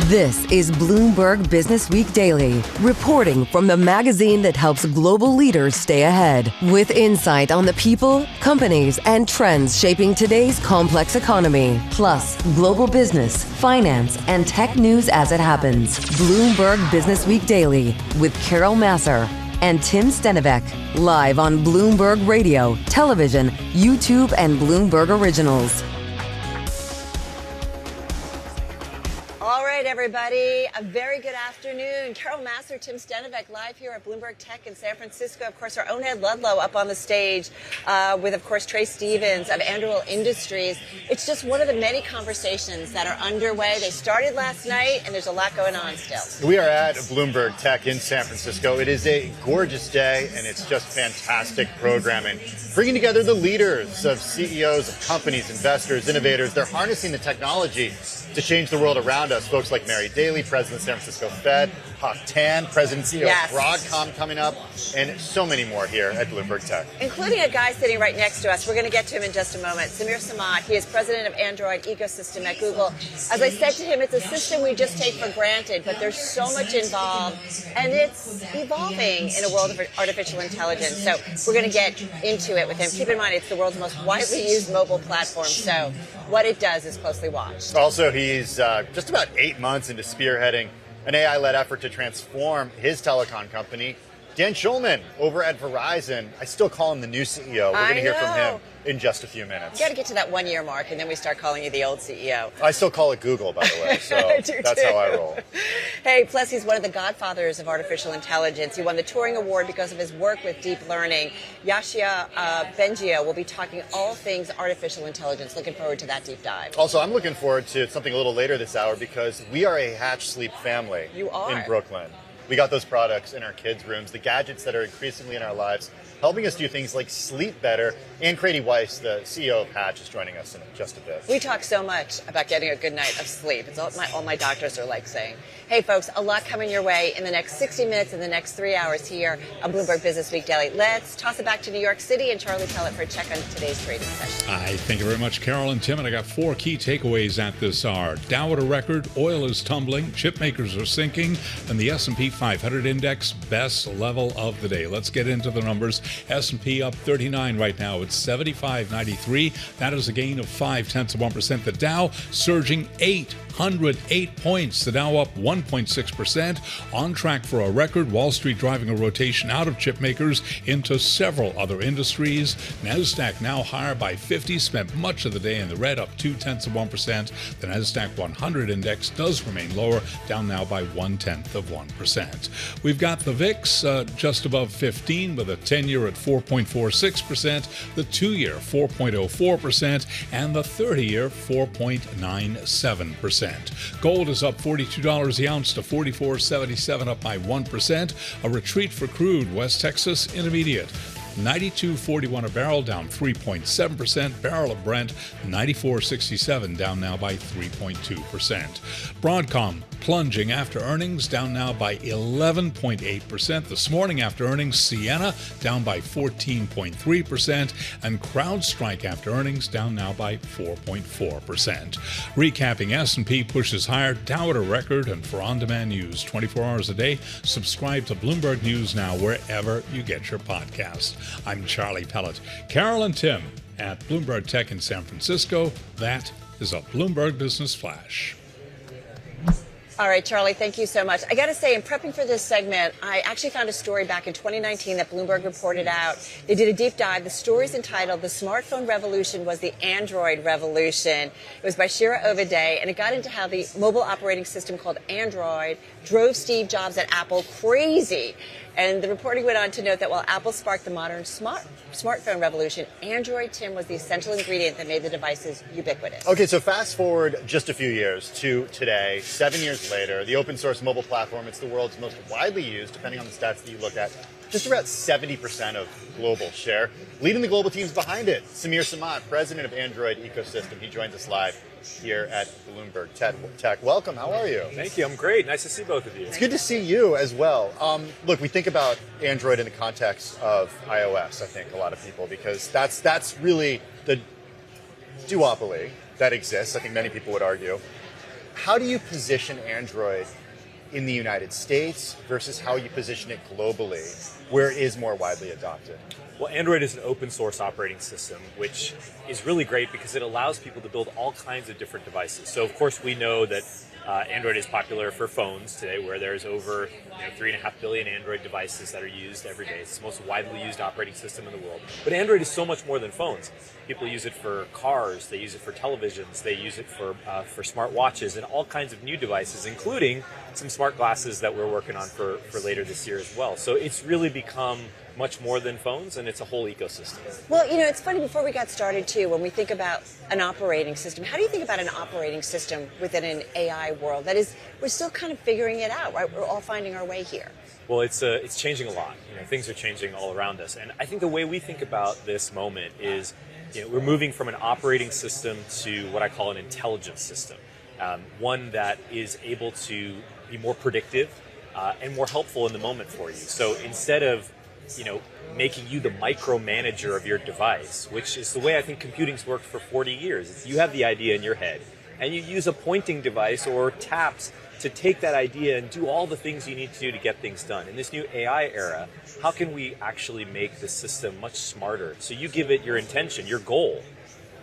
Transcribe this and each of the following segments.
This is Bloomberg Businessweek Daily, reporting from the magazine that helps global leaders stay ahead, with insight on the people, companies, and trends shaping today's complex economy, plus global business, finance, and tech news as it happens. Bloomberg Businessweek Daily with Carol Massar and Tim Stenivek, live on Bloomberg Radio, television, YouTube, and Bloomberg Originals. All right, everybody, a very good afternoon. Carol Massar, Tim Stenivek, live here at Bloomberg Tech in San Francisco. Of course, our own Ed Ludlow up on the stage with, of course, Trey Stevens of Anduril Industries. It's just one of the many conversations that are underway. They started last night, and there's a lot going on still. We are at Bloomberg Tech in San Francisco. It is a gorgeous day, and it's just fantastic programming. Bringing together the leaders of CEOs of companies, investors, innovators. They're harnessing the technology to change the world around us. Folks like Mary Daly, President of San Francisco Fed, Hock Tan, President and CEO of Broadcom coming up, and so many more here at Bloomberg Tech. Including a guy sitting right next to us. We're going to get to him in just a moment. Samat, he is President of Android Ecosystem at Google. As I said to him, it's a system we just take for granted, but there's so much involved, and it's evolving in a world of artificial intelligence. So we're going to get into it with him. Keep in mind, it's the world's most widely used mobile platform, so what it does is closely watched. Also, he's just about 8 months into spearheading an AI-led effort to transform his telecom company. Dan Schulman over at Verizon. I still call him the new CEO. We're going to hear from him in just a few minutes. You got to get to that 1 year mark, and then we start calling you the old CEO. I still call it Google, by the way, so that's how I roll. Hey, plus he's one of the godfathers of artificial intelligence. He won the Turing Award because of his work with deep learning. Yoshua Bengio will be talking all things artificial intelligence. Looking forward to that deep dive. Also, I'm looking forward to something a little later this hour because we are a Hatch Sleep family in Brooklyn. We got those products in our kids' rooms, the gadgets that are increasingly in our lives, helping us do things like sleep better. And Grady Weiss, the CEO of Hatch, is joining us in just a bit. We talk so much about getting a good night of sleep. It's all my doctors are like saying. Hey, folks, a lot coming your way in the next 60 minutes, in the next 3 hours here on Bloomberg Businessweek Daily. Let's toss it back to New York City and Charlie Pellet for a check on today's trading session. Thank you very much, Carol and Tim. And I got 4 key takeaways at this hour. Dow at a record, oil is tumbling, chip makers are sinking, and the S&P 500 index best level of the day. Let's get into the numbers. S&P up 39 right now. It's 75.93. That is a gain of 0.5%. The Dow surging 808 points. The Dow up 1.6%. On track for a record. Wall Street driving a rotation out of chip makers into several other industries. NASDAQ now higher by 50. Spent much of the day in the red, up 0.2%. The NASDAQ 100 index does remain lower, down now by 0.1%. We've got the VIX just above 15 with a 10-year at 4.46%, the 2-year 4.04%, and the 30-year 4.97%. Gold is up $42 the ounce to $44.77, up by 1%. A retreat for crude, West Texas Intermediate. 92.41 a barrel, down 3.7%. Barrel of Brent, 94.67, down now by 3.2%. Broadcom plunging after earnings, down now by 11.8%. This morning after earnings, Ciena down by 14.3%, and CrowdStrike after earnings down now by 4.4%. Recapping, S&P pushes higher, Dow at a record, and for on-demand news 24 hours a day, subscribe to Bloomberg News now wherever you get your podcast. I'm Charlie Pellet. Carol and Tim at Bloomberg Tech in San Francisco. That is a Bloomberg Business Flash. All right, Charlie, thank you so much. I got to say, in prepping for this segment, I actually found a story back in 2019 that Bloomberg reported out. They did a deep dive. The story is entitled, "The Smartphone Revolution Was the Android Revolution." It was by Shira Ovide, and it got into how the mobile operating system called Android drove Steve Jobs at Apple crazy. And the reporting went on to note that while Apple sparked the modern smartphone revolution, Android, Tim, was the essential ingredient that made the devices ubiquitous. Okay, so fast forward just a few years to today, 7 years later, the open source mobile platform, it's the world's most widely used, depending on the stats that you look at, just about 70% of global share. Leading the global teams behind it, Samat, President of Android Ecosystem. He joins us live here at Bloomberg Tech. Welcome, how are you? Thank you, I'm great. Nice to see both of you. It's good to see you as well. Look, we think about Android in the context of iOS, I think, a lot of people, because that's really the duopoly that exists, I think many people would argue. How do you position Android in the United States versus how you position it globally, where it is more widely adopted? Well, Android is an open source operating system, which is really great because it allows people to build all kinds of different devices. So of course we know that Android is popular for phones today, where there's over 3.5 billion Android devices that are used every day. It's the most widely used operating system in the world. But Android is so much more than phones. People use it for cars, they use it for televisions, they use it for smart watches and all kinds of new devices, including some smart glasses that we're working on for later this year as well. So it's really become much more than phones, and it's a whole ecosystem. Well, it's funny, before we got started too, when we think about an operating system, how do you think about an operating system within an AI world? That is, we're still kind of figuring it out, right? We're all finding our way here. Well, it's changing a lot. Things are changing all around us. And I think the way we think about this moment is, we're moving from an operating system to what I call an intelligence system. One that is able to be more predictive and more helpful in the moment for you. So instead of making you the micromanager of your device, which is the way I think computing's worked for 40 years. You have the idea in your head, and you use a pointing device or taps to take that idea and do all the things you need to do to get things done. In this new AI era, how can we actually make the system much smarter? So you give it your intention, your goal,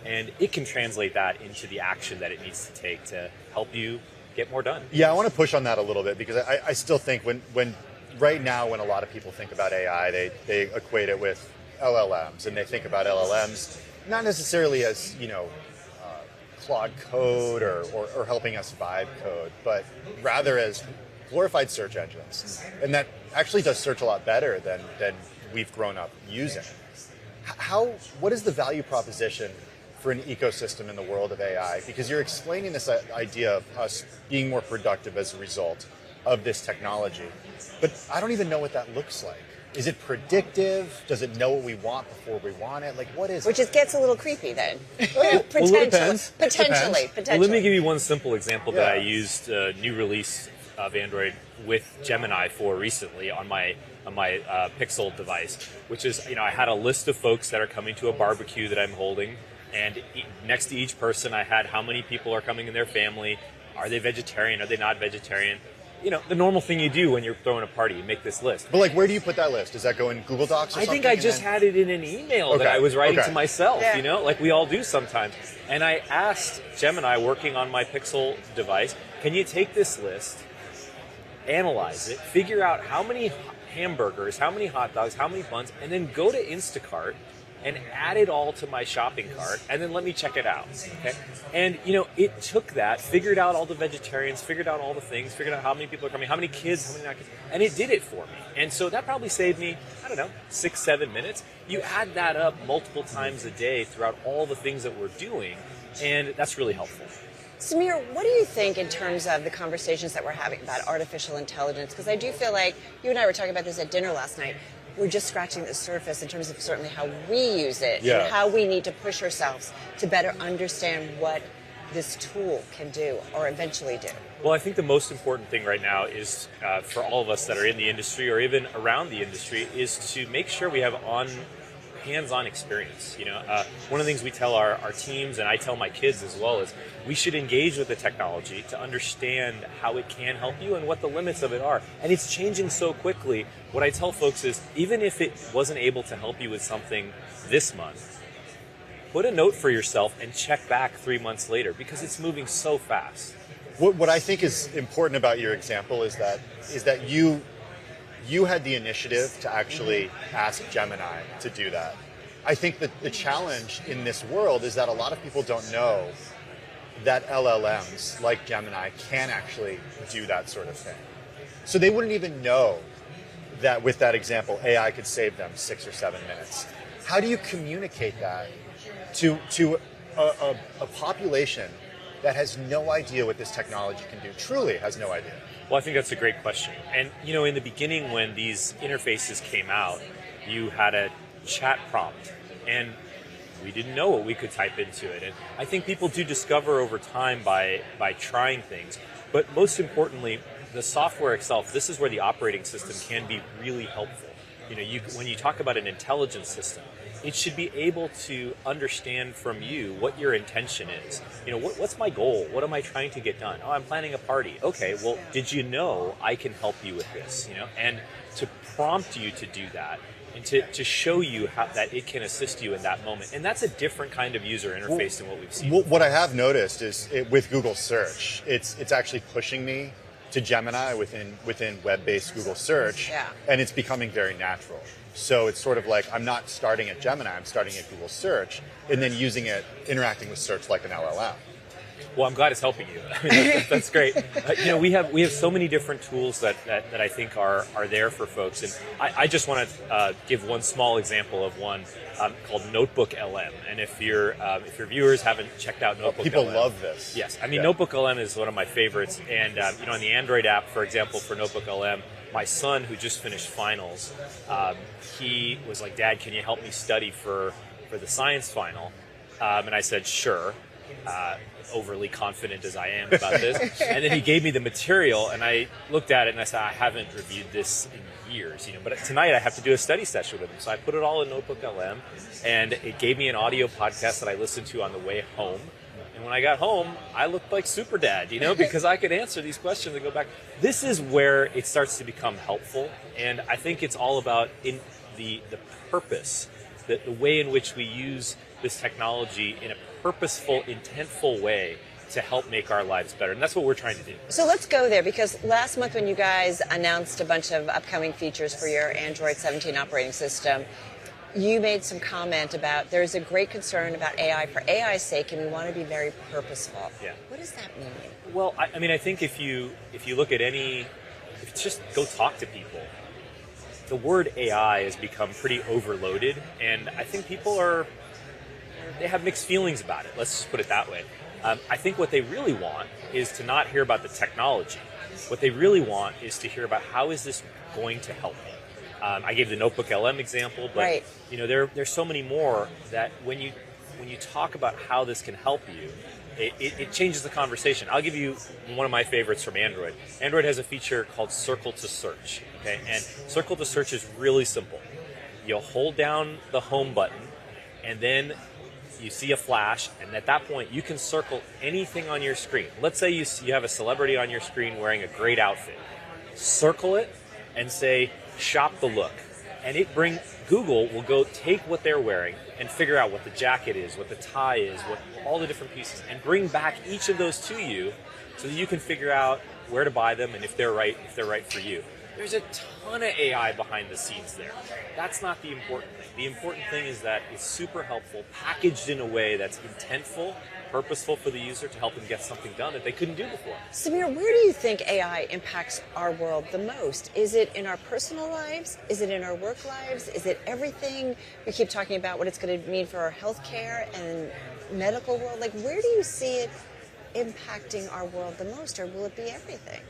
and it can translate that into the action that it needs to take to help you get more done. Yeah, I want to push on that a little bit, because I still think when right now, when a lot of people think about AI, they equate it with LLMs, and they think about LLMs not necessarily as, Claude code or helping us vibe code, but rather as glorified search engines. And that actually does search a lot better than we've grown up using. What is the value proposition for an ecosystem in the world of AI? Because you're explaining this idea of us being more productive as a result of this technology. But I don't even know what that looks like. Is it predictive? Does it know what we want before we want it? Like, what is it? Which just gets a little creepy then. Well, it depends. Potentially. Well, let me give you one simple example that I used a new release of Android with Gemini for recently on my Pixel device, which is, I had a list of folks that are coming to a barbecue that I'm holding, and next to each person I had how many people are coming in their family. Are they vegetarian? Are they not vegetarian? The normal thing you do when you're throwing a party, you make this list. But where do you put that list? Does that go in Google Docs or something? I think I just had it in an email that I was writing to myself, like we all do sometimes. And I asked Gemini, working on my Pixel device, can you take this list, analyze it, figure out how many hamburgers, how many hot dogs, how many buns, and then go to Instacart and add it all to my shopping cart, and then let me check it out. Okay? And it took that, figured out all the vegetarians, figured out all the things, figured out how many people are coming, how many kids, how many not kids, and it did it for me. And so that probably saved me, 6-7 minutes. You add that up multiple times a day throughout all the things that we're doing, and that's really helpful. Samir, what do you think in terms of the conversations that we're having about artificial intelligence? Because I do feel like you and I were talking about this at dinner last night. We're just scratching the surface in terms of certainly how we use it and how we need to push ourselves to better understand what this tool can do or eventually do. Well, I think the most important thing right now is for all of us that are in the industry or even around the industry is to make sure we have hands-on experience. One of the things we tell our teams, and I tell my kids as well, is we should engage with the technology to understand how it can help you and what the limits of it are. And it's changing so quickly. What I tell folks is, even if it wasn't able to help you with something this month, put a note for yourself and check back 3 months later, because it's moving so fast. What I think is important about your example is that you had the initiative to actually ask Gemini to do that. I think that the challenge in this world is that a lot of people don't know that LLMs like Gemini can actually do that sort of thing. So they wouldn't even know that with that example, AI could save them 6 or 7 minutes. How do you communicate that to a population that has no idea what this technology can do, truly has no idea? Well, I think that's a great question. And, in the beginning when these interfaces came out, you had a chat prompt, and we didn't know what we could type into it. And I think people do discover over time by trying things. But most importantly, the software itself, this is where the operating system can be really helpful. When you talk about an intelligence system, it should be able to understand from you what your intention is. What's my goal? What am I trying to get done? Oh, I'm planning a party. Okay, well, did you know I can help you with this? And to prompt you to do that, and to show you how that it can assist you in that moment. And that's a different kind of user interface than what we've seen. What I have noticed is with Google search, it's actually pushing me to Gemini within web-based Google search, and it's becoming very natural. So it's sort of like I'm not starting at Gemini, I'm starting at Google search, and then using it, interacting with search like an LLM. Well, I'm glad it's helping you. I mean, that's great. We have so many different tools that I think are there for folks, and I just want to give one small example of one called Notebook LM. And if your viewers haven't checked out Notebook People LM, love this. Yes, I mean Notebook LM is one of my favorites, and on the Android app, for example, for Notebook LM, my son who just finished finals, he was like, "Dad, can you help me study for the science final?" And I said, "Sure." Overly confident as I am about this. And then he gave me the material, and I looked at it and I said, I haven't reviewed this in years, but tonight I have to do a study session with him. So I put it all in Notebook LM, and it gave me an audio podcast that I listened to on the way home. And when I got home, I looked like Super Dad, because I could answer these questions and go back. This is where it starts to become helpful. And I think it's all about in the purpose, the way in which we use this technology in a purposeful, intentful way to help make our lives better. And that's what we're trying to do. So let's go there, because last month when you guys announced a bunch of upcoming features for your Android 17 operating system, you made some comment about there's a great concern about AI for AI's sake, and we want to be very purposeful. Yeah. What does that mean? Well, I think if you look at if you just go talk to people, the word AI has become pretty overloaded, and I think people they have mixed feelings about it. Let's just put it that way. I think what they really want is to not hear about the technology. What they really want is to hear about how is this going to help me. I gave the Notebook LM example, but right. There's so many more that when you talk about how this can help you, it changes the conversation. I'll give you one of my favorites from Android. Android has a feature called Circle to Search. Okay, and Circle to Search is really simple. You'll hold down the home button, and then you see a flash, and at that point you can circle anything on your screen. Let's say you have a celebrity on your screen wearing a great outfit. Circle it and say, shop the look. And Google will go take what they're wearing and figure out what the jacket is, what the tie is, what all the different pieces, and bring back each of those to you so that you can figure out where to buy them and if they're right for you. There's a ton of AI behind the scenes there. That's not the important thing. The important thing is that it's super helpful, packaged in a way that's intentful, purposeful for the user to help them get something done that they couldn't do before. Samir, where do you think AI impacts our world the most? Is it in our personal lives? Is it in our work lives? Is it everything? We keep talking about what it's going to mean for our healthcare and medical world. Like, where do you see it impacting our world the most, or will it be everything?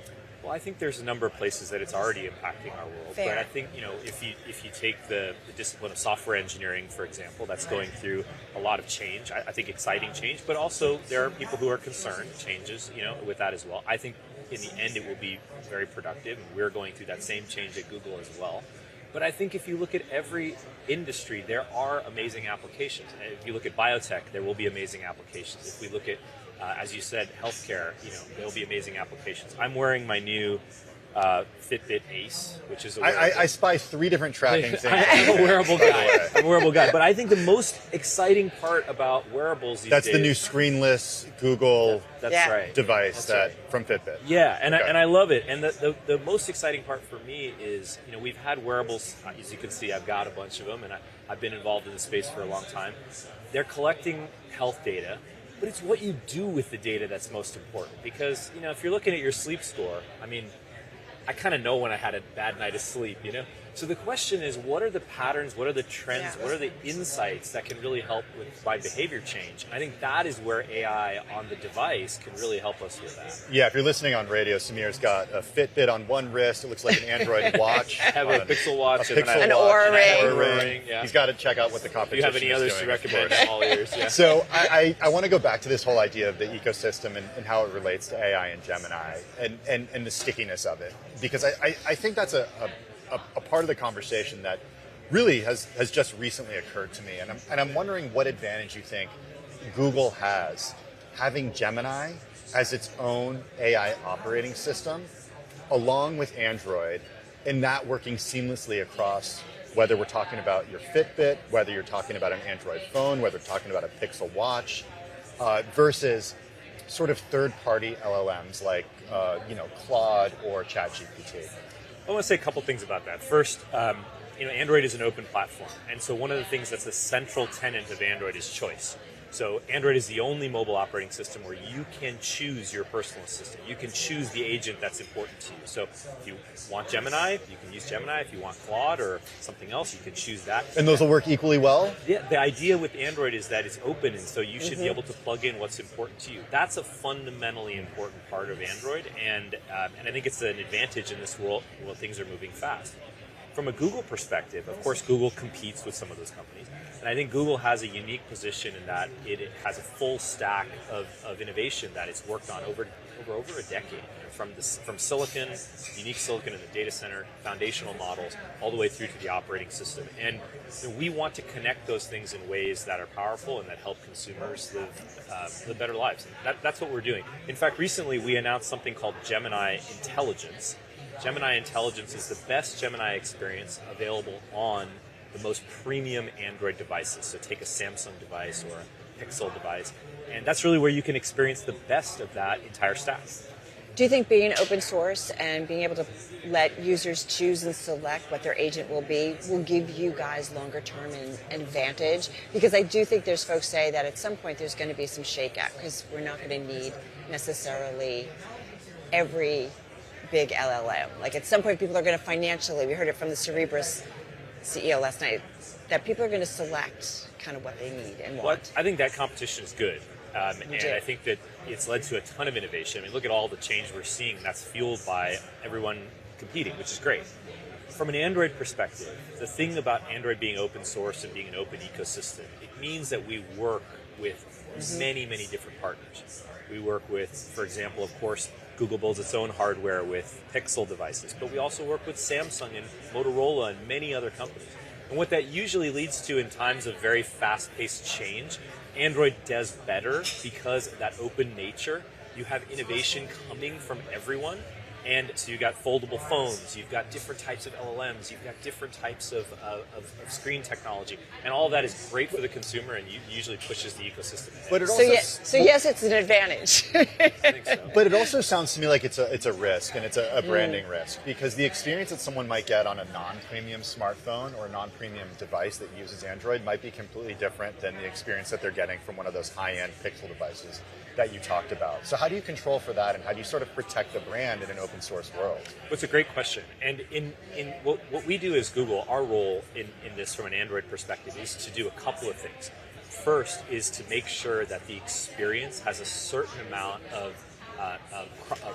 Well, I think there's a number of places that it's already impacting our world. Fair. But I think, if you take the discipline of software engineering, for example, that's going through a lot of change. I think exciting change, but also there are people who are concerned changes, with that as well. I think in the end it will be very productive, and we're going through that same change at Google as well. But I think if you look at every industry, there are amazing applications. If you look at biotech, there will be amazing applications. If we look at as you said, healthcare, there'll be amazing applications. I'm wearing my new Fitbit Ace, which is a wearable. I spy 3 different tracking things. I'm a wearable guy. But I think the most exciting part about wearables these days... That's the new screenless Google device from Fitbit. Yeah, and I love it. And the most exciting part for me is, we've had wearables, as you can see, I've got a bunch of them, and I've been involved in the space for a long time. They're collecting health data, but it's what you do with the data that's most important. Because, if you're looking at your sleep score, I kind of know when I had a bad night of sleep, So the question is, what are the patterns, what are the trends, what are the insights that can really help with my behavior change? And I think that is where AI on the device can really help us with that. Yeah, if you're listening on radio, Samir's got a Fitbit on one wrist. It looks like an Android watch. I have a Pixel watch. An Oura ring. Yeah. He's got to check out what the competition is doing. If you have any others to recommend, I'm all ears. Yeah. So I want to go back to this whole idea of the ecosystem and how it relates to AI and Gemini and the stickiness of it. Because I think that's a part of the conversation that really has just recently occurred to me. And I'm wondering what advantage you think Google has having Gemini as its own AI operating system, along with Android, and that working seamlessly across, whether we're talking about your Fitbit, whether you're talking about an Android phone, whether you're talking about a Pixel Watch, versus sort of third-party LLMs like Claude or ChatGPT. I want to say a couple things about that. First, Android is an open platform, and so one of the things that's a central tenet of Android is choice. So Android is the only mobile operating system where you can choose your personal assistant. You can choose the agent that's important to you. So if you want Gemini, you can use Gemini. If you want Claude or something else, you can choose that. And those will work equally well? Yeah, the idea with Android is that it's open, and so you should be able to plug in what's important to you. That's a fundamentally important part of Android, and I think it's an advantage in this world where things are moving fast. From a Google perspective, of course, Google competes with some of those companies. And I think Google has a unique position in that it has a full stack of innovation that it's worked on over a decade. From silicon, unique silicon in the data center, foundational models, all the way through to the operating system. And we want to connect those things in ways that are powerful and that help consumers live better lives. And that's what we're doing. In fact, recently we announced something called Gemini Intelligence. Gemini Intelligence is the best Gemini experience available on the most premium Android devices. So take a Samsung device or a Pixel device, and that's really where you can experience the best of that entire stack. Do you think being open source and being able to let users choose and select what their agent will be will give you guys longer term an advantage? Because I do think there's folks say that at some point there's going to be some shakeout because we're not going to need necessarily every big LLM. Like at some point people are going to financially, we heard it from the Cerebras CEO last night, that people are going to select kind of what they need and want. Well, I think that competition is good. And I think that it's led to a ton of innovation. I mean, look at all the change we're seeing. That's fueled by everyone competing, which is great. From an Android perspective, the thing about Android being open source and being an open ecosystem, it means that we work with many, many different partners. We work with, for example, of course, Google builds its own hardware with Pixel devices, but we also work with Samsung and Motorola and many other companies. And what that usually leads to in times of very fast-paced change, Android does better because of that open nature. You have innovation coming from everyone. And so you've got foldable phones, you've got different types of LLMs, you've got different types of screen technology, and all of that is great for the consumer and usually pushes the ecosystem ahead. But it also, yes, it's an advantage. I think so. But it also sounds to me like it's a risk, and it's a branding risk, because the experience that someone might get on a non-premium smartphone or a non-premium device that uses Android might be completely different than the experience that they're getting from one of those high-end Pixel devices that you talked about. So how do you control for that, and how do you sort of protect the brand in an open source world? Well, it's a great question. And in what we do as Google, our role in this from an Android perspective is to do a couple of things. First is to make sure that the experience has a certain amount of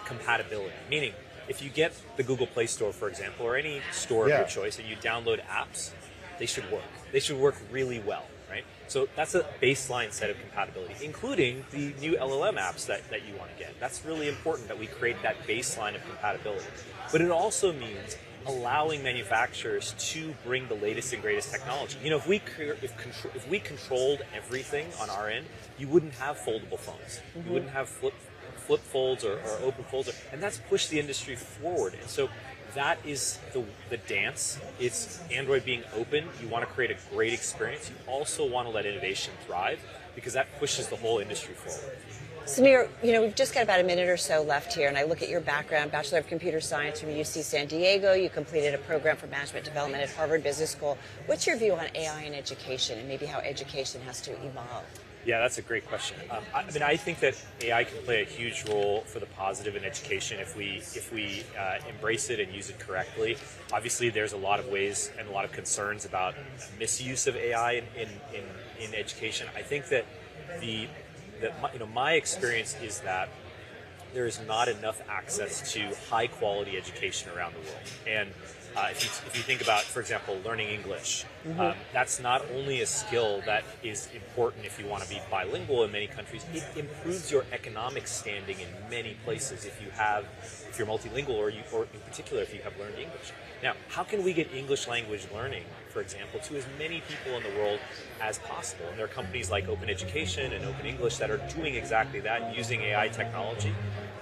compatibility. Meaning, if you get the Google Play Store, for example, or any store of your choice, and you download apps, they should work. They should work really well. Right? So that's a baseline set of compatibility, including the new LLM apps that you want to get. That's really important that we create that baseline of compatibility. But it also means allowing manufacturers to bring the latest and greatest technology. You know, if we controlled everything on our end, you wouldn't have foldable phones. You wouldn't have flip folds or open folds, and that's pushed the industry forward. And so that is the dance. It's Android being open. You want to create a great experience. You also want to let innovation thrive because that pushes the whole industry forward. Samir, we've just got about a minute or so left here, and I look at your background, Bachelor of Computer Science from UC San Diego. You completed a program for management development at Harvard Business School. What's your view on AI in education and maybe how education has to evolve? Yeah, that's a great question. I think that AI can play a huge role for the positive in education if we embrace it and use it correctly. Obviously, there's a lot of ways and a lot of concerns about misuse of AI in education. I think that my experience is that there is not enough access to high quality education around the world. And if you think about, for example, learning English, that's not only a skill that is important if you want to be bilingual in many countries, it improves your economic standing in many places if you're multilingual or in particular if you have learned English. Now, how can we get English language learning for example, to as many people in the world as possible. And there are companies like Open Education and Open English that are doing exactly that, using AI technology.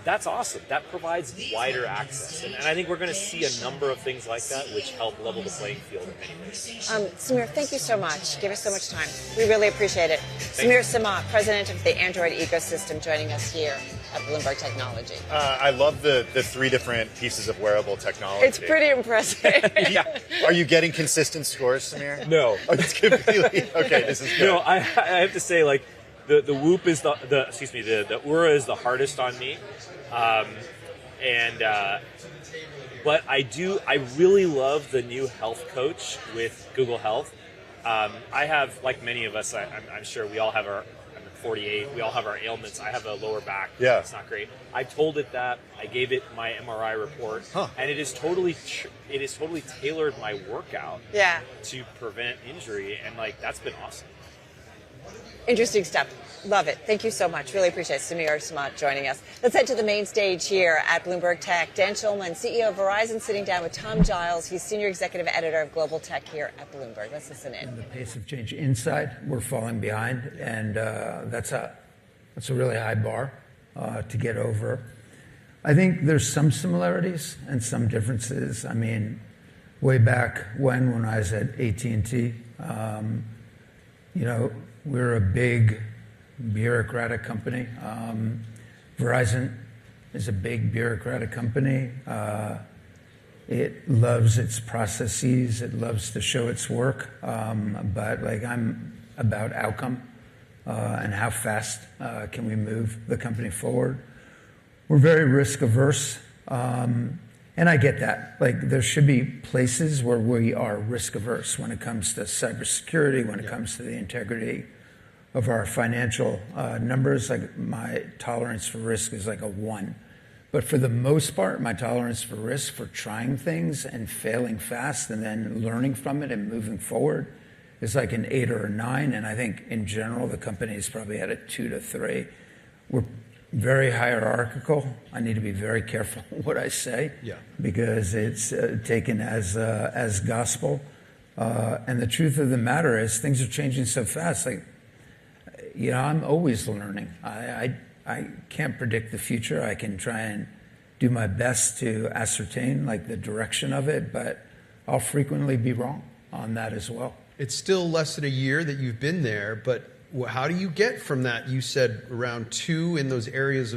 That's awesome. That provides wider access. And I think we're going to see a number of things like that which help level the playing field in many ways. Samir, thank you so much. Give us so much time. We really appreciate it. Samir Samat, president of the Android ecosystem, joining us here at Bloomberg Technology. I love the 3 different pieces of wearable technology. It's pretty impressive. Yeah. Are you getting consistent scores, Samir? No. Oh, it's completely, okay, this is good. No, I have to say, like, the Whoop is the Oura is the hardest on me. But I really love the new health coach with Google Health. I have, like many of us, I'm sure we all have I'm 48, we all have our ailments. I have a lower back. Yeah. It's not great. I told it that. I gave it my MRI report. And it is totally tailored my workout to prevent injury. And, like, that's been awesome. Interesting stuff. Love it. Thank you so much. Really appreciate it. Samir Samat joining us. Let's head to the main stage here at Bloomberg Tech. Dan Schulman, CEO of Verizon, sitting down with Tom Giles. He's Senior Executive Editor of Global Tech here at Bloomberg. Let's listen in. The pace of change inside, we're falling behind, and that's a really high bar to get over. I think there's some similarities and some differences. I mean, way back when I was at AT&T, we're a big bureaucratic company. Verizon is a big bureaucratic company. It loves its processes. It loves to show its work. But I'm about outcome and how fast can we move the company forward. We're very risk averse. And I get that. There should be places where we are risk averse when it comes to cybersecurity, when it comes to the integrity of our financial numbers. My tolerance for risk is like a 1. But for the most part, my tolerance for risk, for trying things and failing fast and then learning from it and moving forward, is like an 8 or a 9. And I think in general, the company is probably at a 2 to 3. We're very hierarchical. I need to be very careful what I say because it's taken as gospel. And the truth of the matter is things are changing so fast. I'm always learning. I can't predict the future. I can try and do my best to ascertain the direction of it, but I'll frequently be wrong on that as well. It's still less than a year that you've been there, but how do you get from that? You said around 2 in those areas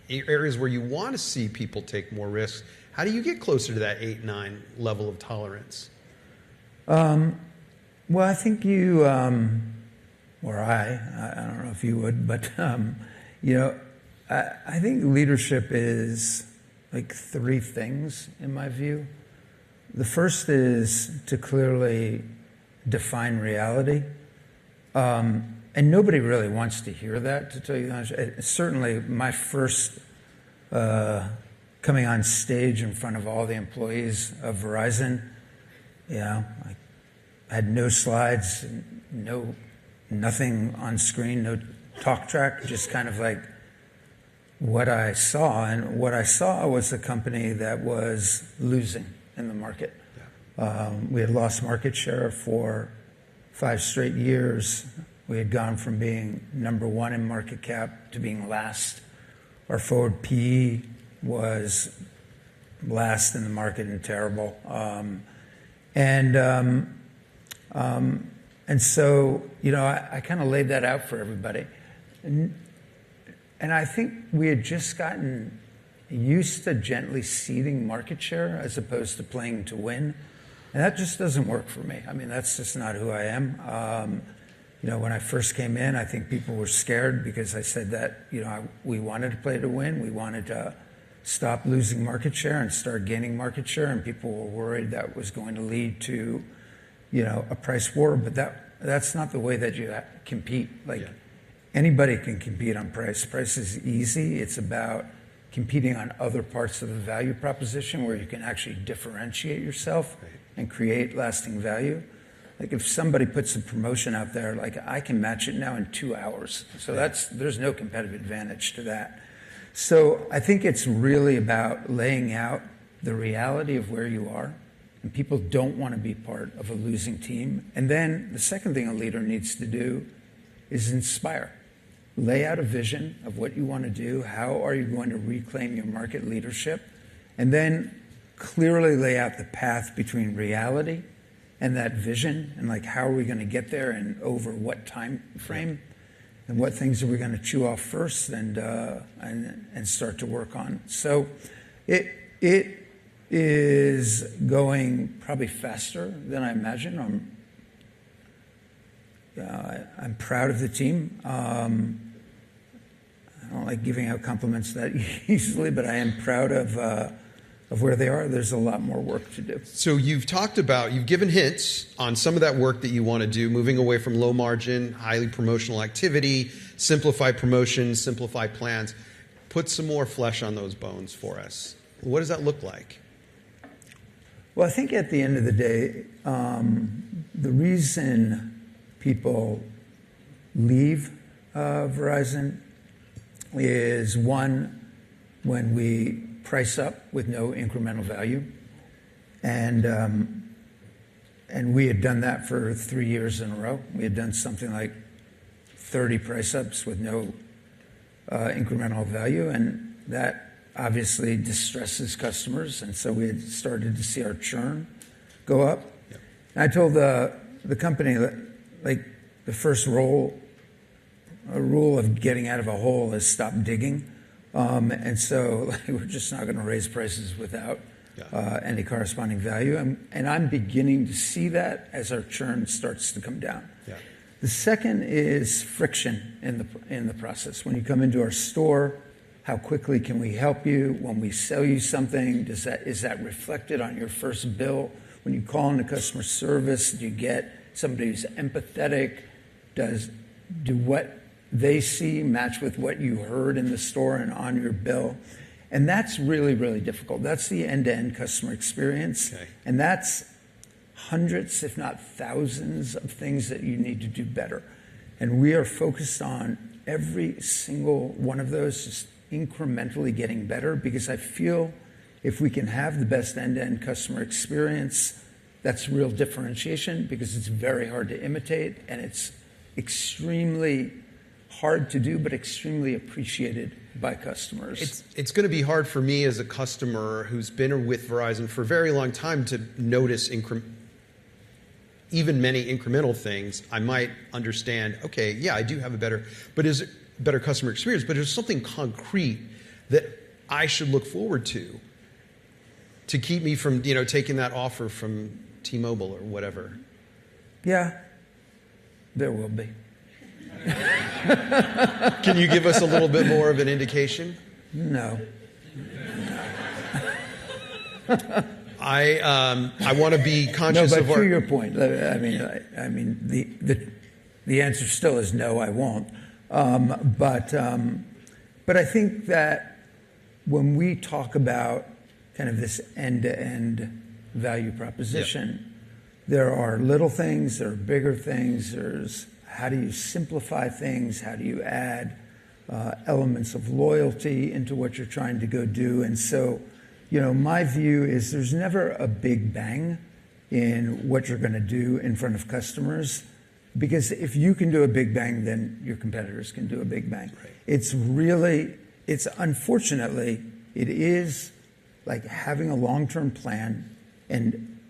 where you want to see people take more risks. How do you get closer to that 8, 9 level of tolerance? Well, I think you, or I don't know if you would, but I think leadership is 3 things in my view. The first is to clearly define reality. And nobody really wants to hear that, to tell you the honest. Certainly, my first coming on stage in front of all the employees of Verizon, I had no slides, nothing on screen, no talk track, just kind of what I saw. And what I saw was a company that was losing in the market. We had lost market share for 5 straight years. We had gone from being number 1 in market cap to being last. Our forward PE was last in the market and terrible. And so, I kind of laid that out for everybody. And I think we had just gotten used to gently ceding market share as opposed to playing to win. And that just doesn't work for me. I mean, that's just not who I am. When I first came in, I think people were scared because I said that, we wanted to play to win. We wanted to stop losing market share and start gaining market share. And people were worried that was going to lead to, a price war. But that's not the way that you compete. Anybody can compete on price. Price is easy. It's about competing on other parts of the value proposition where you can actually differentiate yourself and create lasting value. If somebody puts a promotion out there, I can match it now in 2 hours. So there's no competitive advantage to that. So I think it's really about laying out the reality of where you are, and people don't want to be part of a losing team. And then the second thing a leader needs to do is inspire. Lay out a vision of what you want to do. How are you going to reclaim your market leadership? And then clearly lay out the path between reality and that vision, and like, how are we going to get there and over what time frame, and what things are we going to chew off first and start to work on. So it is going probably faster than I imagined. I'm proud of the team. I don't like giving out compliments that easily, but I am proud of where they are. There's a lot more work to do. So you've given hints on some of that work that you want to do, moving away from low margin, highly promotional activity, simplify promotions, simplify plans. Put some more flesh on those bones for us. What does that look like? Well, I think at the end of the day, the reason people leave Verizon is, one, when we price up with no incremental value, and we had done that for 3 years in a row. We had done something like 30 price ups with no incremental value, and that obviously distresses customers, and so we had started to see our churn go up. Yep. And I told the company that, like, the first rule of getting out of a hole is stop digging. And so we're just not going to raise prices without any corresponding value. And I'm beginning to see that as our churn starts to come down. Yeah. The second is friction in the process. When you come into our store, how quickly can we help you? When we sell you something, is that reflected on your first bill? When you call into customer service, do you get somebody who's empathetic? Do what they see match with what you heard in the store and on your bill? And that's really, really difficult. That's the end-to-end customer experience. Okay. And that's hundreds, if not thousands, of things that you need to do better. And we are focused on every single one of those, just incrementally getting better, because I feel if we can have the best end-to-end customer experience, that's real differentiation, because it's very hard to imitate, and it's extremely hard to do, but extremely appreciated by customers. It's going to be hard for me as a customer who's been with Verizon for a very long time to notice even many incremental things. I might understand, okay, yeah, I do have a better customer experience, but there's something concrete that I should look forward to keep me from, taking that offer from T-Mobile or whatever. Yeah, there will be. Can you give us a little bit more of an indication? No. I want to be conscious of our... to your point, I mean, the answer still is no, I won't. But I think that when we talk about kind of this end-to-end value proposition, there are little things, there are bigger things, there's how do you simplify things, how do you add elements of loyalty into what you're trying to go do. And so, my view is there's never a big bang in what you're going to do in front of customers, because if you can do a big bang, then your competitors can do a big bang. Right. Unfortunately, it is like having a long-term plan, and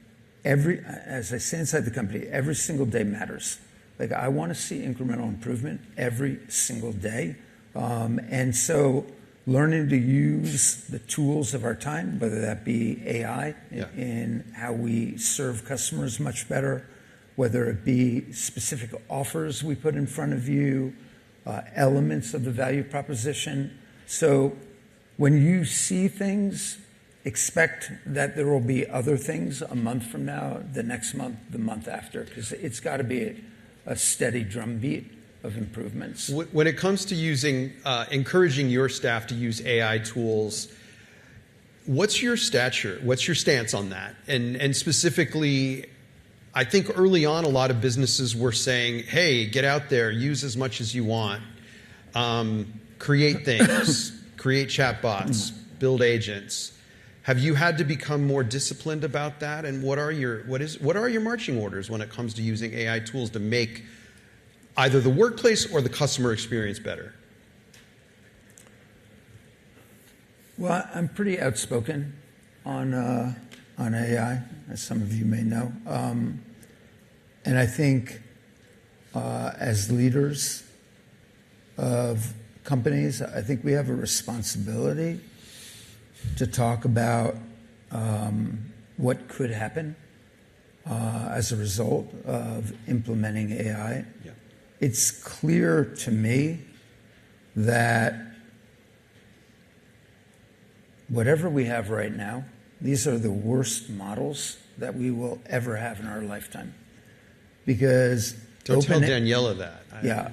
as I say inside the company, every single day matters. Like, I want to see incremental improvement every single day. And so learning to use the tools of our time, whether that be AI in how we serve customers much better, whether it be specific offers we put in front of you, elements of the value proposition. So when you see things, expect that there will be other things a month from now, the next month, the month after, because it's got to be a steady drumbeat of improvements. When it comes to encouraging your staff to use AI tools, what's your stance on that? And specifically, I think early on, a lot of businesses were saying, hey, get out there, use as much as you want, create things, create chatbots, build agents. Have you had to become more disciplined about that? And what are your marching orders when it comes to using AI tools to make either the workplace or the customer experience better? Well, I'm pretty outspoken on AI, as some of you may know. And I think as leaders of companies, I think we have a responsibility to talk about what could happen as a result of implementing AI. Yeah. It's clear to me that whatever we have right now, these are the worst models that we will ever have in our lifetime. Because don't tell Daniela that. Yeah,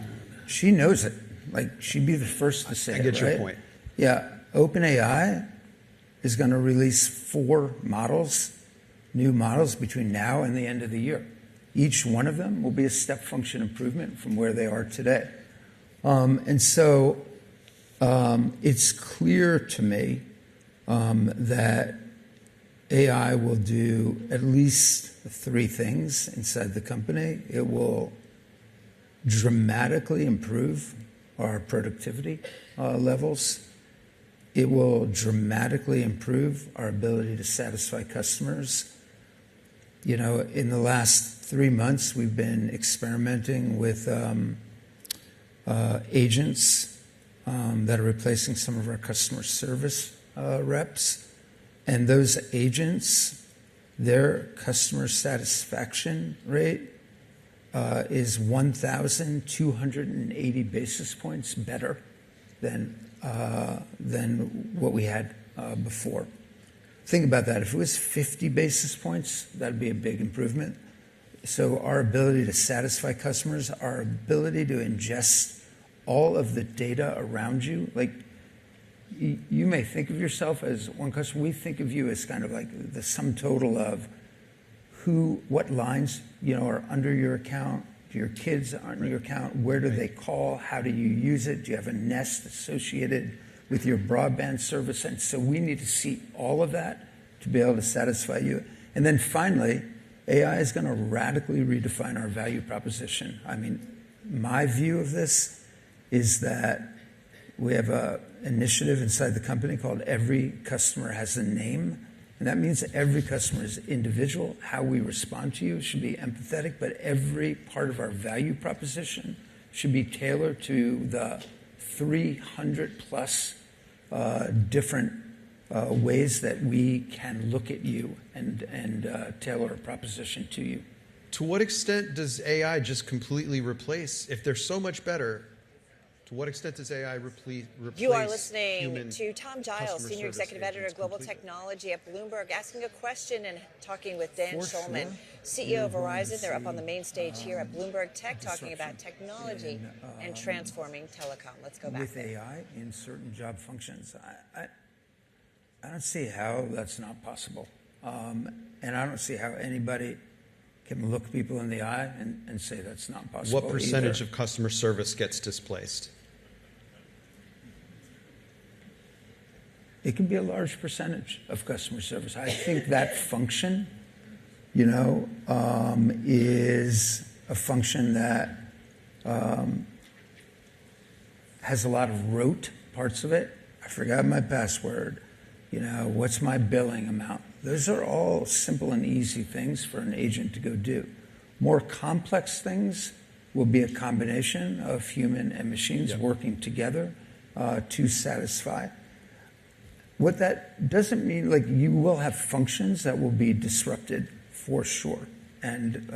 she knows it. Like, she'd be the first to say it. I get your point. Yeah, OpenAI is going to release 4 models, new models, between now and the end of the year. Each one of them will be a step function improvement from where they are today. And so it's clear to me that AI will do at least 3 things inside the company. It will dramatically improve our productivity levels. It will dramatically improve our ability to satisfy customers. You know, in the last 3 months, we've been experimenting with agents that are replacing some of our customer service reps. And those agents, their customer satisfaction rate is 1,280 basis points better than what we had before. Think about that. If it was 50 basis points, that'd be a big improvement. So our ability to satisfy customers, our ability to ingest all of the data around you, like, you may think of yourself as one customer. We think of you as kind of like the sum total of what lines, are under your account. Do your kids on your account? Where do they call? How do you use it? Do you have a Nest associated with your broadband service? And so we need to see all of that to be able to satisfy you. And then finally, AI is going to radically redefine our value proposition. I mean, my view of this is that we have an initiative inside the company called Every Customer Has a Name. And that means that every customer is individual. How we respond to you should be empathetic, but every part of our value proposition should be tailored to the 300 plus different ways that we can look at you and tailor a proposition to you. To what extent does AI just completely replace, if they're so much better, to what extent does AI replace You are listening to Tom Giles, Senior Executive Editor of Global Technology at Bloomberg, asking a question and talking with Dan Schulman, CEO of Verizon. They're up on the main stage here at Bloomberg Tech, talking about technology and transforming telecom. Let's go back. With AI in certain job functions, I don't see how that's not possible. And I don't see how anybody can look people in the eye and say that's not possible. What percentage of customer service gets displaced? It can be a large percentage of customer service. I think that function, is a function that has a lot of rote parts of it. I forgot my password. What's my billing amount? Those are all simple and easy things for an agent to go do. More complex things will be a combination of human and machines working together to satisfy. What that doesn't mean, like, you will have functions that will be disrupted for sure. And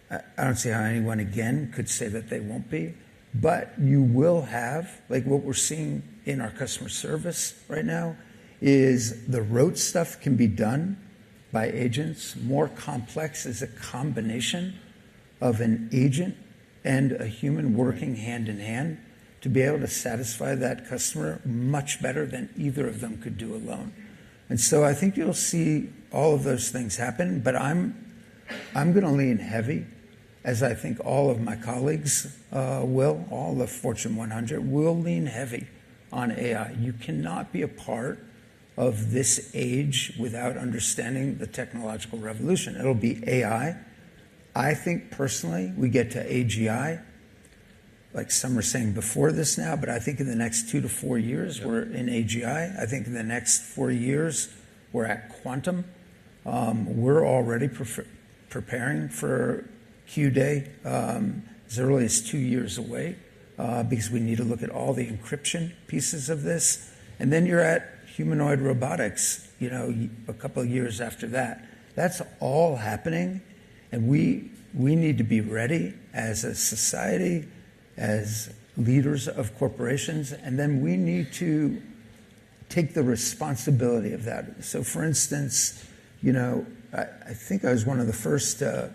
I don't see how anyone, again, could say that they won't be. But you will have, like what we're seeing in our customer service right now, is the rote stuff can be done by agents. More complex is a combination of an agent and a human working hand in hand to be able to satisfy that customer much better than either of them could do alone. And so I think you'll see all of those things happen, but I'm going to lean heavy, as I think all of my colleagues will, all the Fortune 100 will lean heavy on AI. You cannot be a part of this age without understanding the technological revolution. It'll be AI. I think personally we get to AGI, like some are saying before this now, but I think in the next 2 to 4 years we're in AGI. I think in the next 4 years we're at quantum. We're already preparing for Q Day as early as 2 years away because we need to look at all the encryption pieces of this. And then you're at humanoid robotics, a couple of years after that. That's all happening, and we need to be ready as a society, as leaders of corporations, and then we need to take the responsibility of that. So, for instance, I think I was one of the first to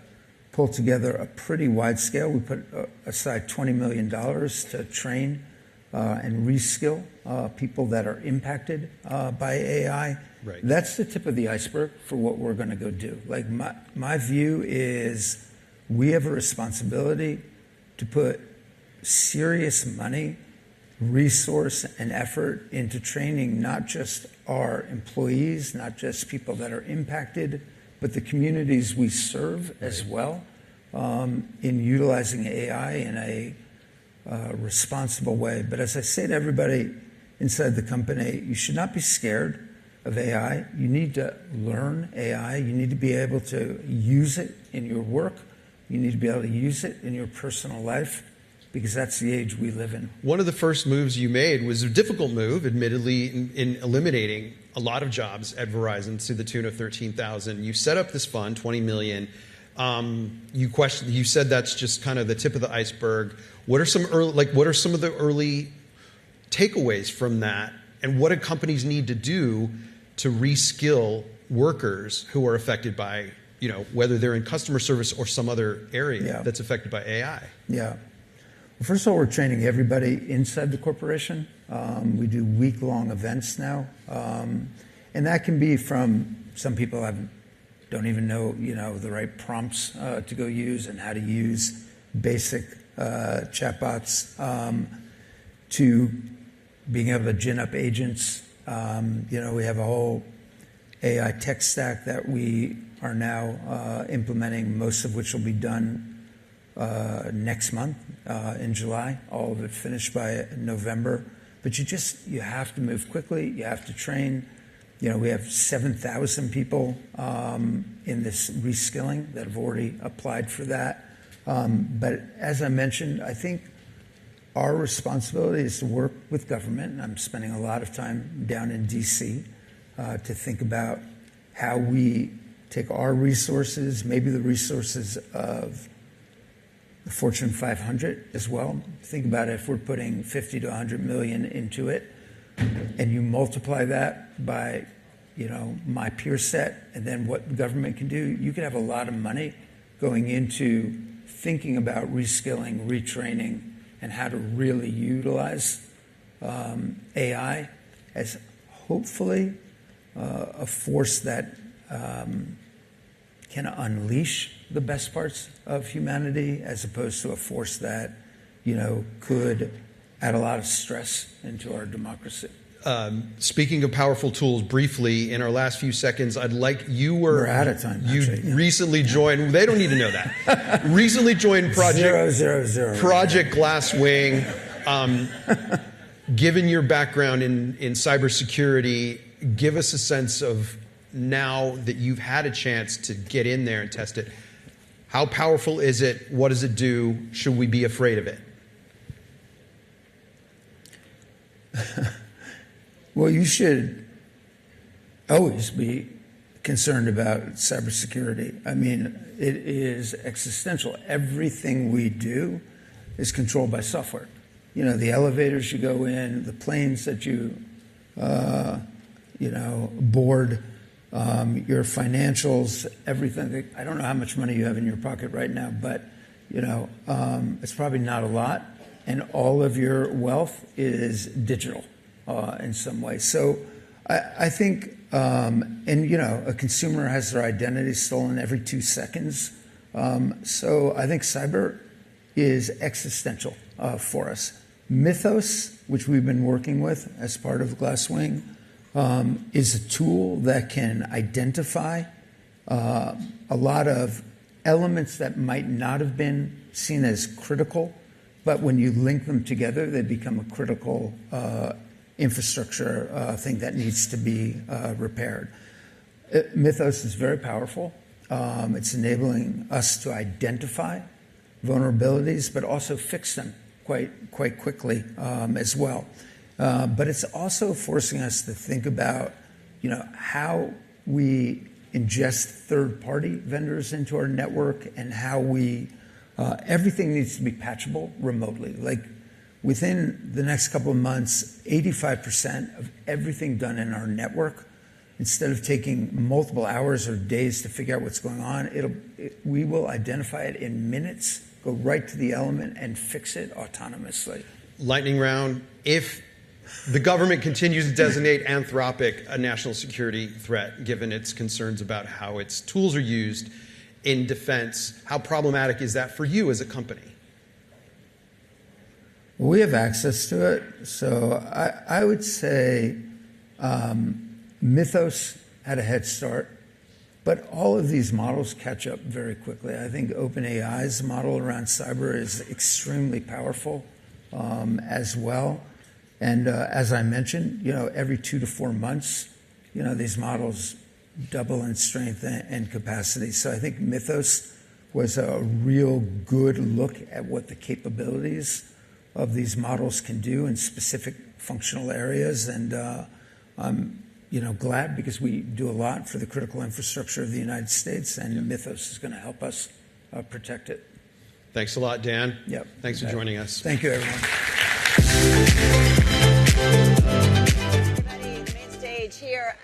pull together a pretty wide scale. We put aside $20 million to train and reskill people that are impacted by AI. Right. That's the tip of the iceberg for what we're going to go do. Like my view is we have a responsibility to put serious money, resource, and effort into training not just our employees, not just people that are impacted, but the communities we serve as well, in utilizing AI in a responsible way. But as I say to everybody inside the company, you should not be scared of AI. You need to learn AI. You need to be able to use it in your work. You need to be able to use it in your personal life, because that's the age we live in. One of the first moves you made was a difficult move, admittedly, in eliminating a lot of jobs at Verizon to the tune of 13,000. You set up this fund, $20 million. You said that's just kind of the tip of the iceberg. What are some of the early takeaways from that, and what do companies need to do to reskill workers who are affected by, whether they're in customer service or some other area that's affected by AI? Yeah. Well, first of all, we're training everybody inside the corporation. We do week-long events now, and that can be from some people don't even know, the right prompts to go use and how to use basic chatbots, to being able to gin up agents. We have a whole AI tech stack that we are now implementing, most of which will be done next month in July, all of it finished by November. But you have to move quickly. You have to train. We have 7,000 people in this reskilling that have already applied for that. But as I mentioned, I think our responsibility is to work with government, and I'm spending a lot of time down in D.C. To think about how we take our resources, maybe the resources of the Fortune 500 as well. Think about it, if we're putting 50 to 100 million into it, and you multiply that by, my peer set, and then what the government can do, you could have a lot of money going into thinking about reskilling, retraining, and how to really utilize AI as hopefully a force that can unleash the best parts of humanity, as opposed to a force that, could add a lot of stress into our democracy. Speaking of powerful tools, briefly, in our last few seconds, We're out of time. Recently joined, they don't need to know that. Recently joined Project 000. Project Glasswing. Given your background in cybersecurity, give us a sense of, now that you've had a chance to get in there and test it, how powerful is it? What does it do? Should we be afraid of it? Well, you should always be concerned about cybersecurity. I mean, it is existential. Everything we do is controlled by software. The elevators you go in, the planes that you, board, your financials, everything. I don't know how much money you have in your pocket right now, but, it's probably not a lot. And all of your wealth is digital in some way. So I think, a consumer has their identity stolen every 2 seconds. So I think cyber is existential for us. Mythos, which we've been working with as part of Glasswing, is a tool that can identify a lot of elements that might not have been seen as critical, but when you link them together, they become a critical infrastructure thing that needs to be repaired. Mythos is very powerful. It's enabling us to identify vulnerabilities, but also fix them quite quickly as well. But it's also forcing us to think about, how we ingest third-party vendors into our network and how we everything needs to be patchable remotely. Like within the next couple of months, 85% of everything done in our network, instead of taking multiple hours or days to figure out what's going on, we will identify it in minutes, go right to the element and fix it autonomously. Lightning round. If the government continues to designate Anthropic a national security threat, given its concerns about how its tools are used in defense, how problematic is that for you as a company? We have access to it. So I would say Mythos had a head start, but all of these models catch up very quickly. I think OpenAI's model around cyber is extremely powerful as well. And as I mentioned, every 2 to 4 months, these models double in strength and capacity. So I think Mythos was a real good look at what the capabilities of these models can do in specific functional areas. And I'm glad because we do a lot for the critical infrastructure of the United States, and Mythos is going to help us protect it. Thanks a lot, Dan. Yep. Thanks for joining us. Thank you, everyone. Everybody, the main stage here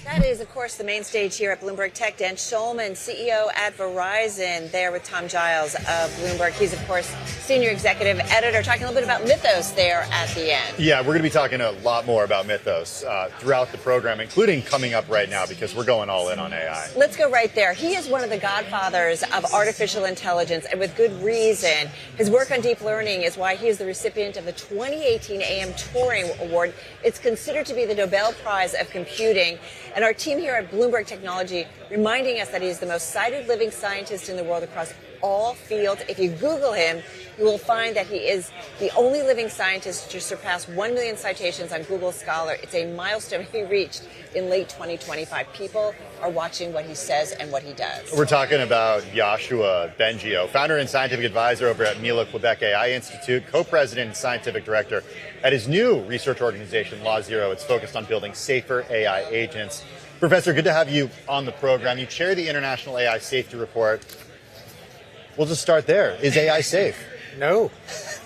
that is, of course, the main stage here at Bloomberg Tech. Dan Schulman, CEO at Verizon, there with Tom Giles of Bloomberg. He's, of course, senior executive editor, talking a little bit about Mythos there at the end. Yeah, we're going to be talking a lot more about Mythos throughout the program, including coming up right now, because we're going all in on AI. Let's go right there. He is one of the godfathers of artificial intelligence, and with good reason. His work on deep learning is why he is the recipient of the 2018 AM Turing Award. It's considered to be the Nobel Prize of Computing. And our team here at Bloomberg Technology reminding us that he is the most cited living scientist in the world across all fields. If you Google him, you will find that he is the only living scientist to surpass 1 million citations on Google Scholar. It's a milestone he reached in late 2025. People are watching what he says and what he does. We're talking about Yoshua Bengio, founder and scientific advisor over at Mila Quebec AI Institute, co-president and scientific director at his new research organization, Law Zero. It's focused on building safer AI agents. Professor, good to have you on the program. You chair the International AI Safety Report. We'll just start there. Is AI safe? No,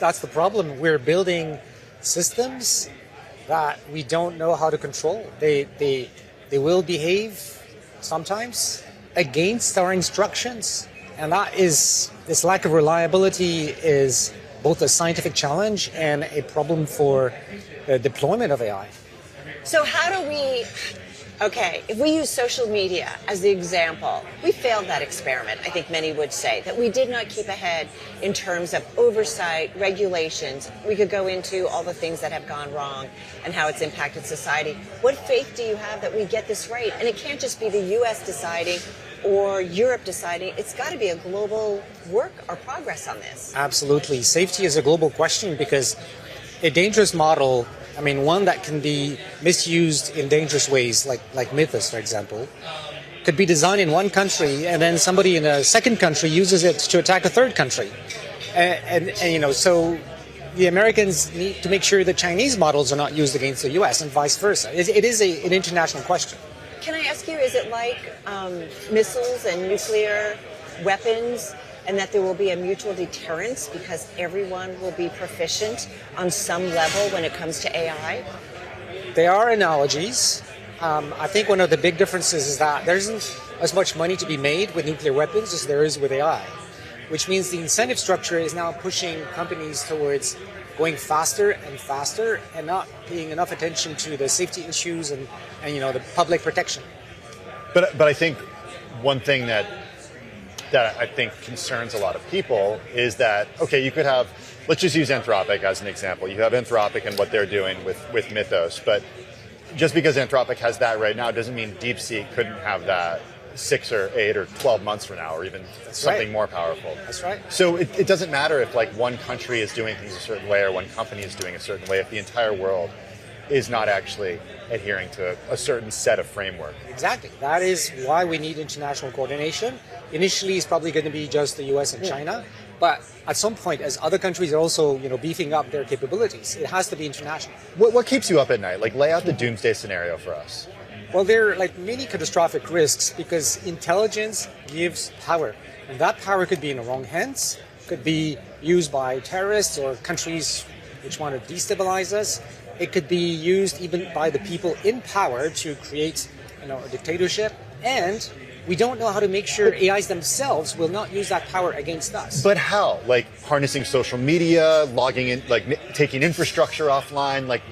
that's the problem. We're building systems that we don't know how to control. They will behave sometimes against our instructions. And this lack of reliability is both a scientific challenge and a problem for the deployment of AI. So how do we... Okay, if we use social media as the example, we failed that experiment, I think many would say, that we did not keep ahead in terms of oversight, regulations. We could go into all the things that have gone wrong and how it's impacted society. What faith do you have that we get this right? And it can't just be the U.S. deciding or Europe deciding. It's got to be a global work or progress on this. Absolutely. Safety is a global question because a dangerous model, one that can be misused in dangerous ways, like Mythos, for example, could be designed in one country and then somebody in a second country uses it to attack a third country. So the Americans need to make sure that Chinese models are not used against the U.S. and vice versa. It is an international question. Can I ask you, is it like missiles and nuclear weapons, and that there will be a mutual deterrence because everyone will be proficient on some level when it comes to AI? There are analogies. I think one of the big differences is that there isn't as much money to be made with nuclear weapons as there is with AI, which means the incentive structure is now pushing companies towards going faster and faster and not paying enough attention to the safety issues and the public protection. But I think one thing that I think concerns a lot of people is that, okay, you could have, let's just use Anthropic as an example. You have Anthropic and what they're doing with Mythos, but just because Anthropic has that right now doesn't mean DeepSeek couldn't have that 6 or 8 or 12 months from now, or even something more powerful. That's right. So it doesn't matter if like one country is doing things a certain way or one company is doing a certain way if the entire world is not actually adhering to a certain set of framework. Exactly. That is why we need international coordination. Initially, it's probably going to be just the US and China, but at some point, as other countries are also, beefing up their capabilities, it has to be international. What keeps you up at night? Like, lay out the doomsday scenario for us. Well, there are like many catastrophic risks because intelligence gives power, and that power could be in the wrong hands, could be used by terrorists or countries which want to destabilize us. It could be used even by the people in power to create, a dictatorship. And we don't know how to make sure AIs themselves will not use that power against us. But how? Like harnessing social media, logging in, like taking infrastructure offline, like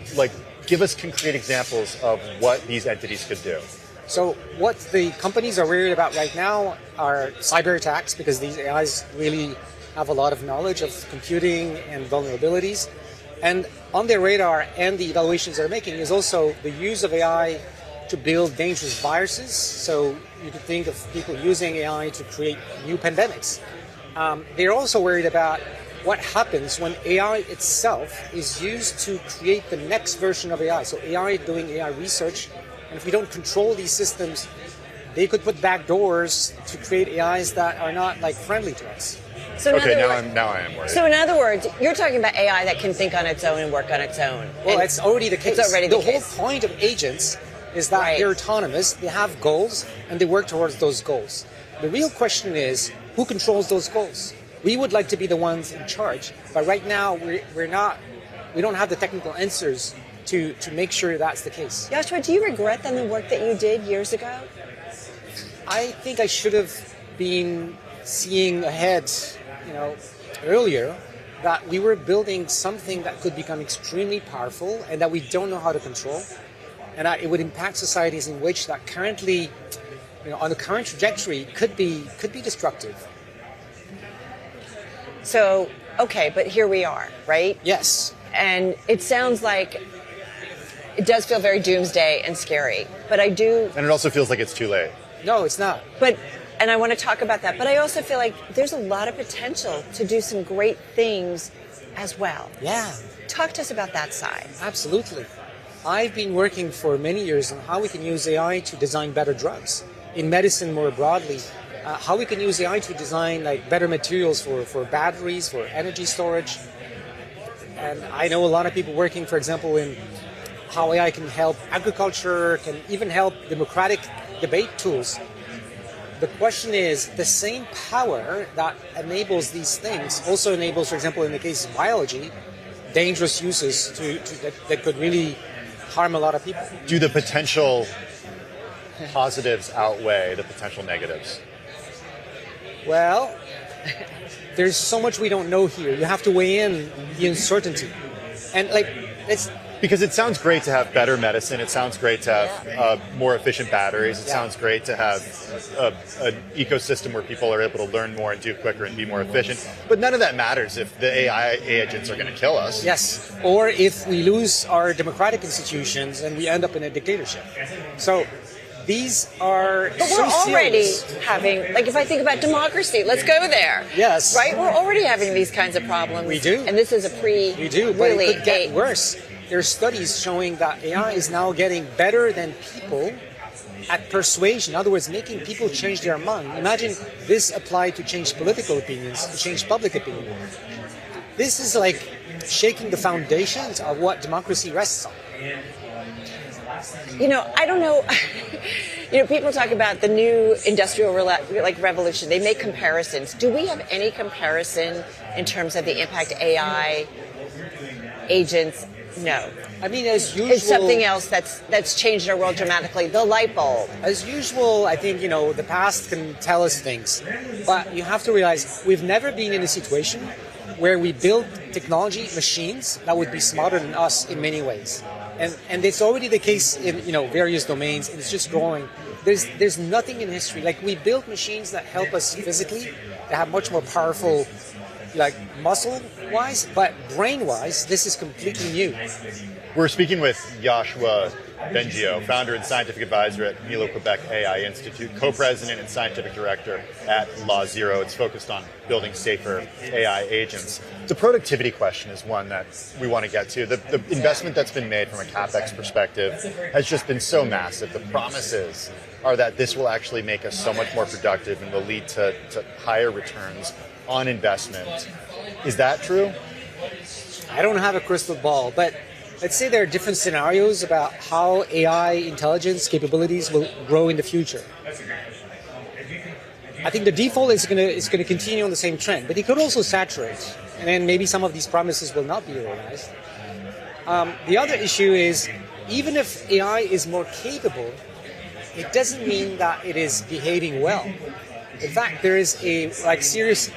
give us concrete examples of what these entities could do. So what the companies are worried about right now are cyber attacks, because these AIs really have a lot of knowledge of computing and vulnerabilities. And on their radar and the evaluations they're making is also the use of AI to build dangerous viruses. So you could think of people using AI to create new pandemics. They're also worried about what happens when AI itself is used to create the next version of AI. So AI doing AI research, and if we don't control these systems, they could put back doors to create AIs that are not friendly to us. So now I am worried. So in other words, you're talking about AI that can think on its own and work on its own. Well, it's already the case. It's already the case. Whole point of agents is that they're autonomous, they have goals, and they work towards those goals. The real question is, who controls those goals? We would like to be the ones in charge, but right now we don't have the technical answers to make sure that's the case. Yoshua, do you regret then the work that you did years ago? I think I should have been seeing ahead, earlier, that we were building something that could become extremely powerful and that we don't know how to control, and that it would impact societies in which that currently, on the current trajectory, could be destructive. So, okay, but here we are, right? Yes. And it sounds like it does feel very doomsday and scary, but I do... And it also feels like it's too late. No, it's not. And I want to talk about that, but I also feel like there's a lot of potential to do some great things as well. Yeah. Talk to us about that side. Absolutely. I've been working for many years on how we can use AI to design better drugs. In medicine more broadly, how we can use AI to design better materials for batteries, for energy storage. And I know a lot of people working, for example, in how AI can help agriculture, can even help democratic debate tools. The question is, the same power that enables these things also enables, for example, in the case of biology, dangerous uses that could really harm a lot of people. Do the potential positives outweigh the potential negatives? Well, there's so much we don't know here. You have to weigh in the uncertainty. And it's... Because it sounds great to have better medicine. It sounds great to have more efficient batteries. It sounds great to have an ecosystem where people are able to learn more and do quicker and be more efficient. But none of that matters if the AI agents are going to kill us. Yes, or if we lose our democratic institutions and we end up in a dictatorship. So these are But we're already having, if I think about democracy, let's go there. Yes. Right? We're already having these kinds of problems. We do. And this is We do, but it could get worse. There are studies showing that AI is now getting better than people at persuasion. In other words, making people change their mind. Imagine this applied to change political opinions, to change public opinion. This is shaking the foundations of what democracy rests on. I don't know. People talk about the new industrial revolution. They make comparisons. Do we have any comparison in terms of the impact AI agents? No. I mean, as usual... It's something else that's changed our world dramatically. The light bulb. As usual, I think, the past can tell us things. But you have to realize we've never been in a situation where we build technology machines that would be smarter than us in many ways. And it's already the case in, various domains, and it's just growing. There's nothing in history. We build machines that help us physically, that have much more powerful muscle-wise, but brain-wise, this is completely new. We're speaking with Yoshua Bengio, founder and scientific advisor at Mila Quebec AI Institute, co-president and scientific director at Law Zero. It's focused on building safer AI agents. The productivity question is one that we want to get to. The investment that's been made from a CapEx perspective has just been so massive. The promises are that this will actually make us so much more productive and will lead to higher returns on investment. Is that true? I don't have a crystal ball, but let's say there are different scenarios about how AI intelligence capabilities will grow in the future. I think the default is going to continue on the same trend, but it could also saturate, and then maybe some of these promises will not be realized. The other issue is, even if AI is more capable, it doesn't mean that it is behaving well. In fact, there is a serious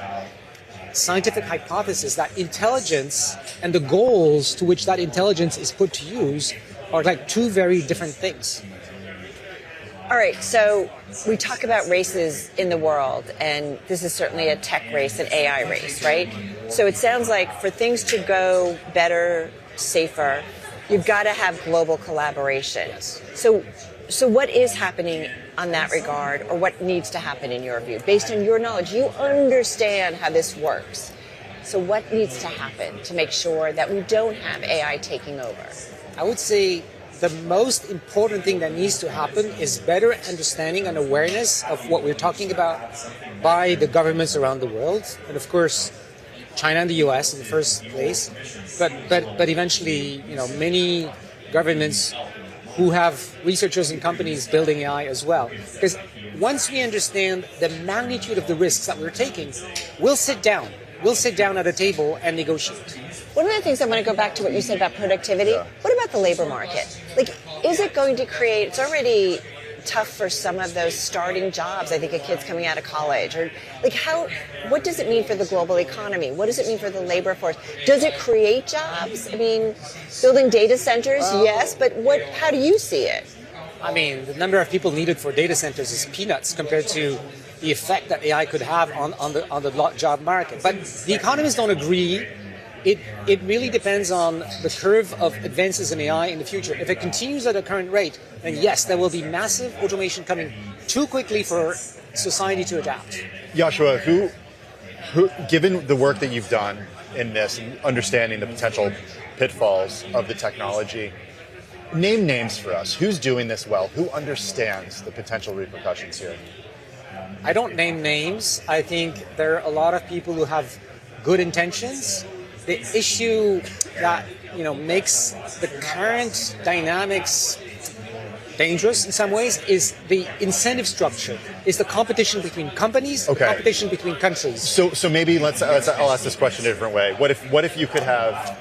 scientific hypothesis that intelligence and the goals to which that intelligence is put to use are like two very different things. All right, so we talk about races in the world, and this is certainly a tech race, an AI race, right? So it sounds like for things to go better, safer, you've got to have global collaboration. Yes. So what is happening on that regard, or what needs to happen in your view? Based on your knowledge, you understand how this works. So what needs to happen to make sure that we don't have AI taking over? I would say the most important thing that needs to happen is better understanding and awareness of what we're talking about by the governments around the world, and of course China and the US in the first place, but eventually, many governments who have researchers and companies building AI as well. Because once we understand the magnitude of the risks that we're taking, we'll sit down at a table and negotiate. One of the things I want to go back to what you said about productivity. Yeah. What about the labor market? Is it going to create, it's already tough for some of those starting jobs, I think of kids coming out of college, or what does it mean for the global economy? What does it mean for the labor force? Does it create jobs? I mean, building data centers, yes, but how do you see it? I mean, the number of people needed for data centers is peanuts compared to the effect that AI could have on the job market. But the economists don't agree. It really depends on the curve of advances in AI in the future. If it continues at the current rate, then yes, there will be massive automation coming too quickly for society to adapt. Yoshua, who, given the work that you've done in this and understanding the potential pitfalls of the technology, name names for us. Who's doing this well? Who understands the potential repercussions here? I don't name names. I think there are a lot of people who have good intentions. The issue that makes the current dynamics dangerous in some ways is the incentive structure, is the competition between companies, the competition between countries. So maybe I'll ask this question a different way. What if you could have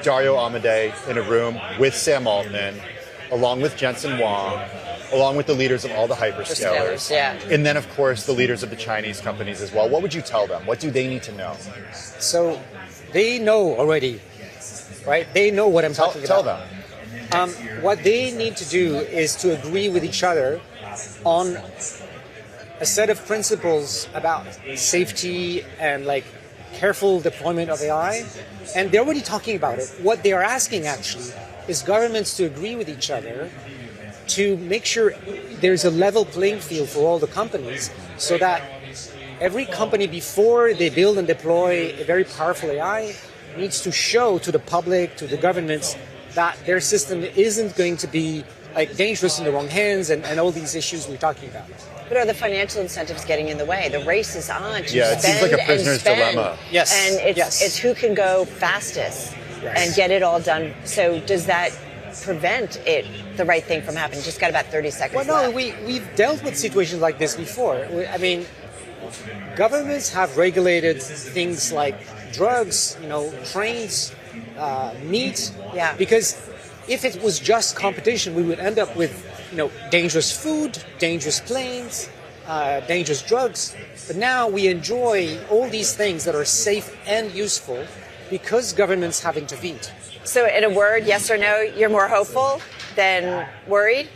Dario Amodei in a room with Sam Altman, along with Jensen Huang, along with the leaders of all the hyperscalers, and then of course the leaders of the Chinese companies as well? What would you tell them? What do they need to know? So they know already, right? They know what I'm talking about. Tell them. What they need to do is to agree with each other on a set of principles about safety and careful deployment of AI. And they're already talking about it. What they are asking actually is governments to agree with each other to make sure there's a level playing field for all the companies, so that every company, before they build and deploy a very powerful AI, needs to show to the public, to the governments, that their system isn't going to be dangerous in the wrong hands and all these issues we're talking about. But are the financial incentives getting in the way? The race is on to spend it seems like a prisoner's dilemma. Yes. And it's who can go fastest and get it all done. So does that prevent the right thing from happening? Just got about 30 seconds left. We've dealt with situations like this before. I mean, governments have regulated things like drugs, trains, meat, because if it was just competition, we would end up with, dangerous food, dangerous planes, dangerous drugs. But now we enjoy all these things that are safe and useful because governments have intervened. So in a word, yes or no, you're more hopeful than worried?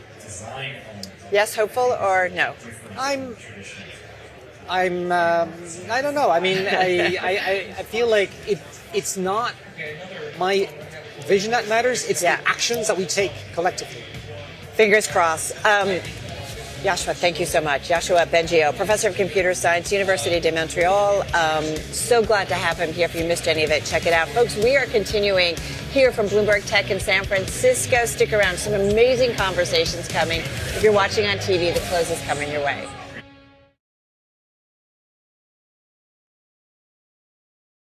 Yes, hopeful, or no? I don't know. I mean, I feel like it's not my vision that matters. It's the actions that we take collectively. Fingers crossed. Yoshua, thank you so much. Yoshua Bengio, Professor of Computer Science, Université de Montréal. So glad to have him here. If you missed any of it, check it out. Folks, we are continuing here from Bloomberg Tech in San Francisco. Stick around. Some amazing conversations coming. If you're watching on TV, the close is coming your way.